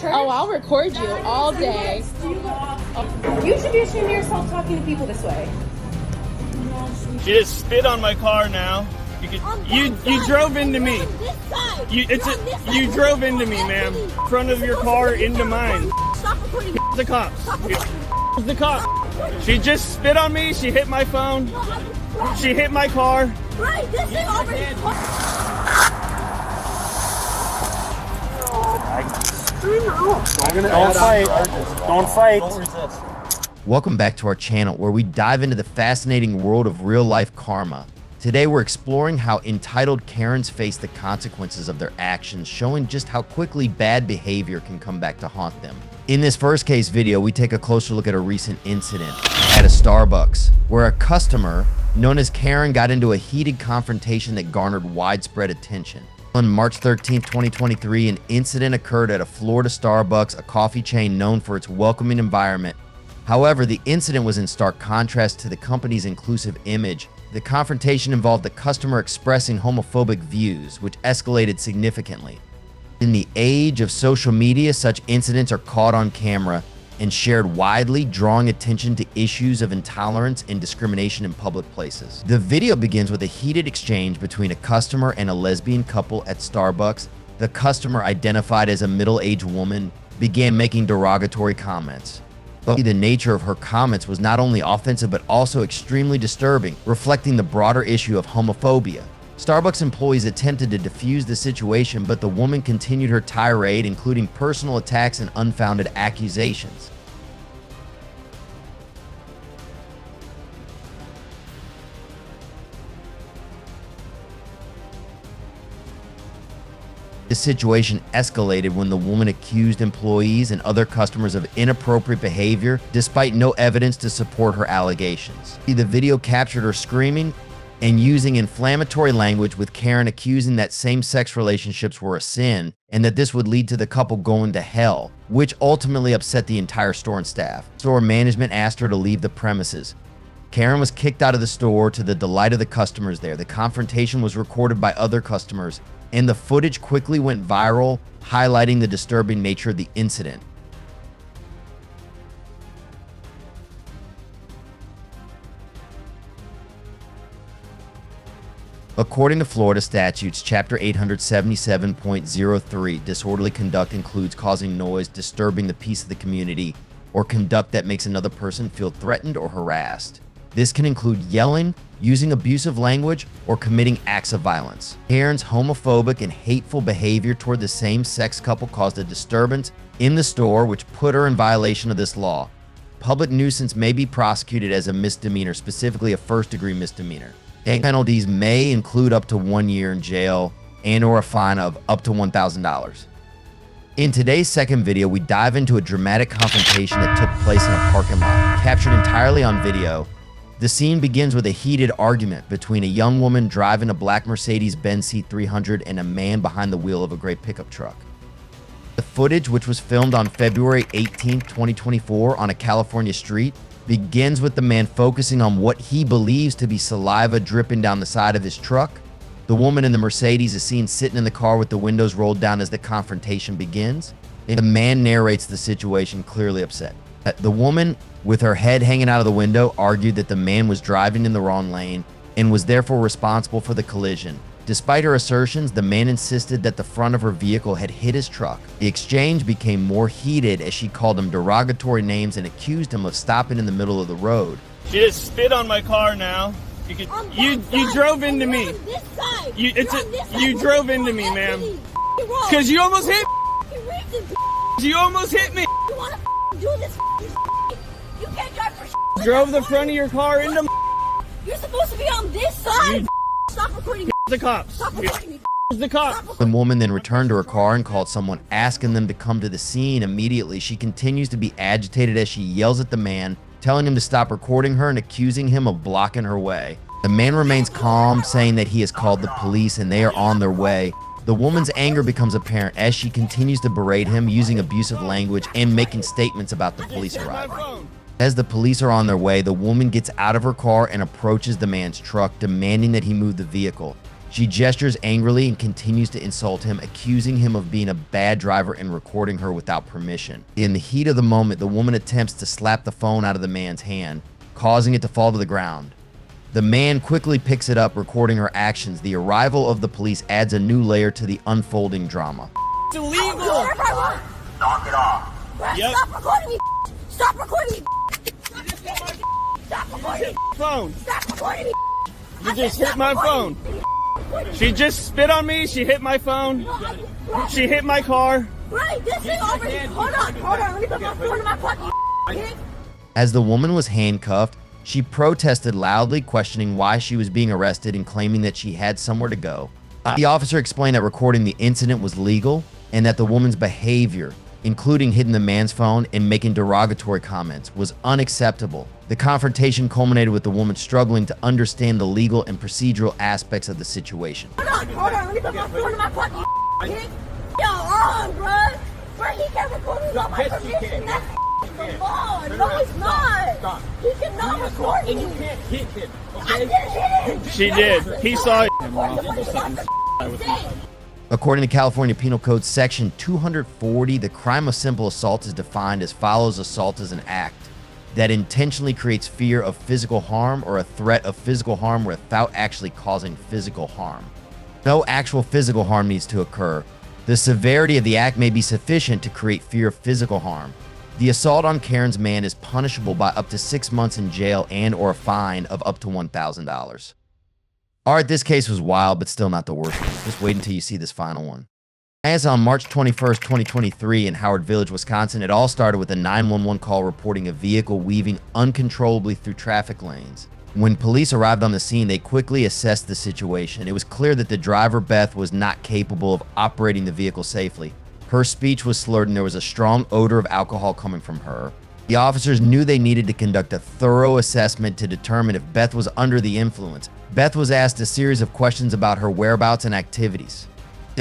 her? Oh, I'll record you all day. You should be ashamed of yourself talking to people this way. She just spit on my car now. You drove into me. You drove into me, ma'am. In front of your car into mine. Stop recording. The cops. The cop. She just spit on me. She hit my phone. She hit my car. Right, this thing already. Don't fight. Don't fight. Don't resist. Welcome back to our channel where we dive into the fascinating world of real-life karma. Today we're exploring how entitled Karens face the consequences of their actions, showing just how quickly bad behavior can come back to haunt them. In this first case video, we take a closer look at a recent incident at a Starbucks, where a customer known as Karen got into a heated confrontation that garnered widespread attention. On March 13, 2023, an incident occurred at a Florida Starbucks, a coffee chain known for its welcoming environment. However, the incident was in stark contrast to the company's inclusive image. The confrontation involved the customer expressing homophobic views, which escalated significantly. In the age of social media, such incidents are caught on camera and shared widely, drawing attention to issues of intolerance and discrimination in public places. The video begins with a heated exchange between a customer and a lesbian couple at Starbucks. The customer, identified as a middle-aged woman, began making derogatory comments. But the nature of her comments was not only offensive but also extremely disturbing, reflecting the broader issue of homophobia. Starbucks employees attempted to defuse the situation, but the woman continued her tirade, including personal attacks and unfounded accusations. The situation escalated when the woman accused employees and other customers of inappropriate behavior, despite no evidence to support her allegations. The video captured her screaming and using inflammatory language, with Karen accusing that same-sex relationships were a sin and that this would lead to the couple going to hell, which ultimately upset the entire store and staff. Store management asked her to leave the premises. Karen was kicked out of the store to the delight of the customers there. The confrontation was recorded by other customers, and the footage quickly went viral, highlighting the disturbing nature of the incident. According to Florida statutes, Chapter 877.03, disorderly conduct includes causing noise, disturbing the peace of the community, or conduct that makes another person feel threatened or harassed. This can include yelling, using abusive language, or committing acts of violence. Karen's homophobic and hateful behavior toward the same-sex couple caused a disturbance in the store, which put her in violation of this law. Public nuisance may be prosecuted as a misdemeanor, specifically a first-degree misdemeanor. Penalties may include up to 1 year in jail and/or a fine of up to $1,000. In today's second video, we dive into a dramatic confrontation that took place in a parking lot, captured entirely on video. The scene begins with a heated argument between a young woman driving a black Mercedes-Benz C300 and a man behind the wheel of a gray pickup truck. The footage, which was filmed on February 18, 2024 on a California street, begins with the man focusing on what he believes to be saliva dripping down the side of his truck. The woman in the Mercedes is seen sitting in the car with the windows rolled down as the confrontation begins. The man narrates the situation, clearly upset. The woman, with her head hanging out of the window, argued that the man was driving in the wrong lane and was therefore responsible for the collision. Despite her assertions, the man insisted that the front of her vehicle had hit his truck. The exchange became more heated as she called him derogatory names and accused him of stopping in the middle of the road. She just spit on my car now. You drove into me. You drove into me, ma'am. Because you almost hit me. You almost hit me. You want to do this? You can't drive for Drove the front of your car into You're supposed to be on this side. Stop recording. the cops. Stop recording me. The cops. The woman then returned to her car and called someone, asking them to come to the scene immediately. She continues to be agitated as she yells at the man, telling him to stop recording her and accusing him of blocking her way. The man remains calm, saying that he has called the police and they are on their way. The woman's anger becomes apparent as she continues to berate him, using abusive language and making statements about the police arriving. As the police are on their way, the woman gets out of her car and approaches the man's truck, demanding that he move the vehicle. She gestures angrily and continues to insult him, accusing him of being a bad driver and recording her without permission. In the heat of the moment, the woman attempts to slap the phone out of the man's hand, causing it to fall to the ground. The man quickly picks it up, recording her actions. The arrival of the police adds a new layer to the unfolding drama. It's illegal. Knock it off. Yep. Stop recording me. Stop recording me. Stop recording me. Phone. Stop recording me. You just hit my phone. She just spit on me. She hit my phone. She hit my car. Right, this thing over here. Hold on. Let me put my phone in my pocket. As the woman was handcuffed, she protested loudly, questioning why she was being arrested and claiming that she had somewhere to go. The officer explained that recording the incident was legal and that the woman's behavior, including hitting the man's phone and making derogatory comments, was unacceptable. The confrontation culminated with the woman struggling to understand the legal and procedural aspects of the situation. Hold on. Let me put my phone in my pocket. Yo, bro, he can't record me without my permission. That's the law. No, it's not. He cannot record me. And you can't hit him. I didn't hit him. She did. He saw it. According to California Penal Code Section 240, the crime of simple assault is defined as follows: assault as an act that intentionally creates fear of physical harm or a threat of physical harm without actually causing physical harm. No actual physical harm needs to occur. The severity of the act may be sufficient to create fear of physical harm. The assault on Karen's man is punishable by up to 6 months in jail and or a fine of up to $1,000. All right, this case was wild, but still not the worst one. Just wait until you see this final one. As on March 21st, 2023 in Howard Village, Wisconsin, it all started with a 911 call reporting a vehicle weaving uncontrollably through traffic lanes. When police arrived on the scene, they quickly assessed the situation. It was clear that the driver, Beth, was not capable of operating the vehicle safely. Her speech was slurred and there was a strong odor of alcohol coming from her. The officers knew they needed to conduct a thorough assessment to determine if Beth was under the influence. Beth was asked a series of questions about her whereabouts and activities.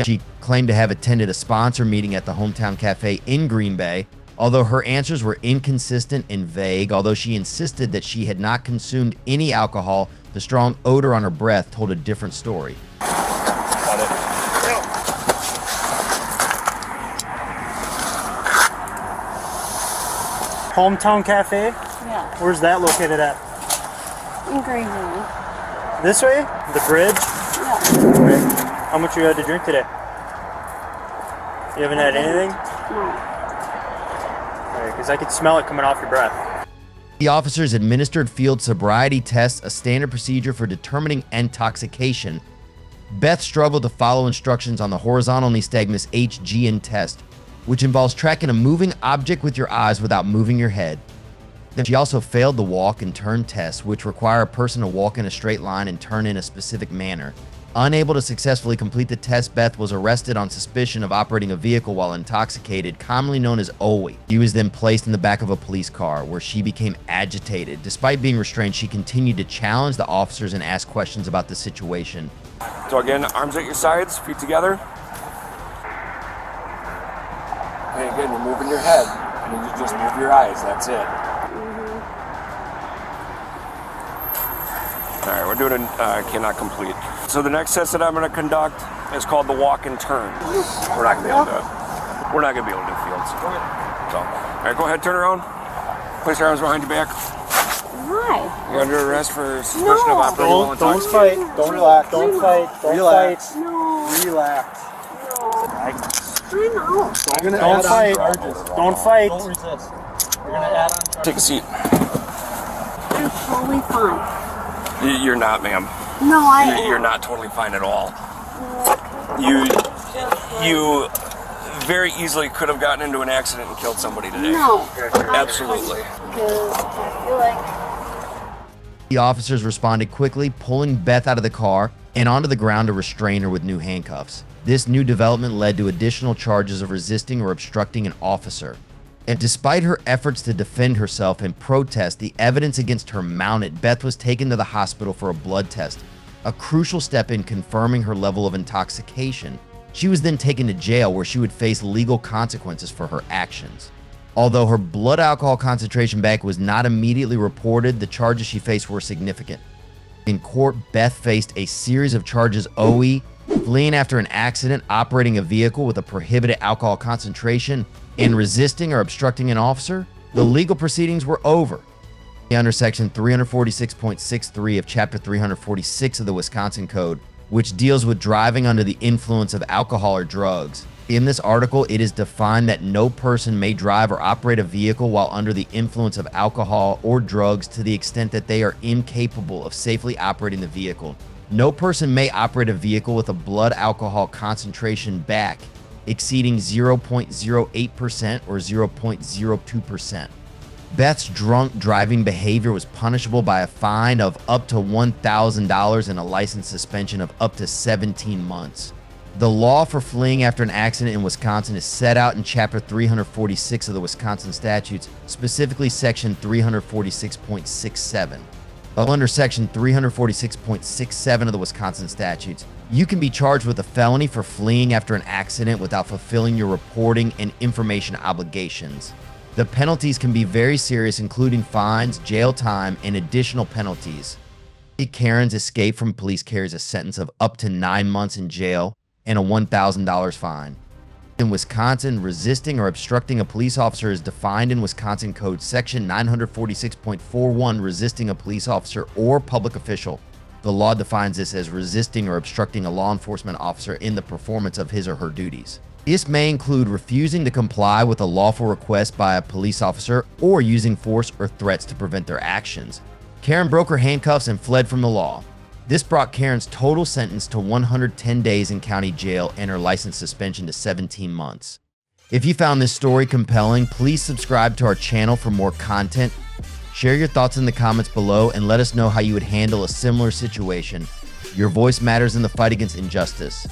She claimed to have attended a sponsor meeting at the Hometown Cafe in Green Bay, although her answers were inconsistent and vague. Although she insisted that she had not consumed any alcohol, the strong odor on her breath told a different story. Hometown Cafe? Yeah, Where's that located at? in Green Bay. This way? The bridge? Yeah. Okay. How much you had to drink today? You haven't had anything? No. Because I could smell it coming off your breath. The officers administered field sobriety tests, a standard procedure for determining intoxication. Beth struggled to follow instructions on the horizontal nystagmus HGN test, which involves tracking a moving object with your eyes without moving your head. She also failed the walk and turn test, which require a person to walk in a straight line and turn in a specific manner. Unable to successfully complete the test, Beth was arrested on suspicion of operating a vehicle while intoxicated, commonly known as 𝒎𝐲. She was then placed in the back of a police car, where she became agitated. Despite being restrained, she continued to challenge the officers and ask questions about the situation. So again, arms at your sides, feet together. And again, you're moving your head, and you just move your eyes, that's it. All right, we're doing a cannot complete. So the next test that I'm going to conduct is called the walk and turn. We're not going to be able to do fields. So, all right, go ahead, turn around. Place your arms behind your back. Why? You're under arrest for suspicion of operating while Don't intoxicated. fight. Don't relax. Don't fight. Don't Relax. fight. No. Relax. I know. Don't fight. Don't fight. Don't resist. You're gonna add on charges. Take a seat. I'm totally fine. You're not, ma'am. No, I am. You're not totally fine at all. You very easily could have gotten into an accident and killed somebody today. No. Absolutely. Because I feel like The officers responded quickly, pulling Beth out of the car and onto the ground to restrain her with new handcuffs. This new development led to additional charges of resisting or obstructing an officer. And despite her efforts to defend herself and protest the evidence against her mounted, Beth was taken to the hospital for a blood test, a crucial step in confirming her level of intoxication. She was then taken to jail, where she would face legal consequences for her actions. Although her blood alcohol concentration back was not immediately reported, the charges she faced were significant. In court, Beth faced a series of charges owing fleeing after an accident, operating a vehicle with a prohibited alcohol concentration, and resisting or obstructing an officer. The legal proceedings were over. Under Section 346.63 of Chapter 346 of the Wisconsin Code, which deals with driving under the influence of alcohol or drugs. In this article, it is defined that no person may drive or operate a vehicle while under the influence of alcohol or drugs to the extent that they are incapable of safely operating the vehicle. No person may operate a vehicle with a blood alcohol concentration back exceeding 0.08% or 0.02%. Beth's drunk driving behavior was punishable by a fine of up to $1,000 and a license suspension of up to 17 months. The law for fleeing after an accident in Wisconsin is set out in Chapter 346 of the Wisconsin statutes, specifically Section 346.67. Under Section 346.67 of the Wisconsin statutes, you can be charged with a felony for fleeing after an accident without fulfilling your reporting and information obligations. The penalties can be very serious, including fines, jail time, and additional penalties. Karen's escape from police carries a sentence of up to 9 months in jail and a $1,000 fine. In Wisconsin, resisting or obstructing a police officer is defined in Wisconsin Code Section 946.41, resisting a police officer or public official. The law defines this as resisting or obstructing a law enforcement officer in the performance of his or her duties. This may include refusing to comply with a lawful request by a police officer or using force or threats to prevent their actions. Karen broke her handcuffs and fled from the law. This brought Karen's total sentence to 110 days in county jail and her license suspension to 17 months. If you found this story compelling, please subscribe to our channel for more content. Share your thoughts in the comments below and let us know how you would handle a similar situation. Your voice matters in the fight against injustice.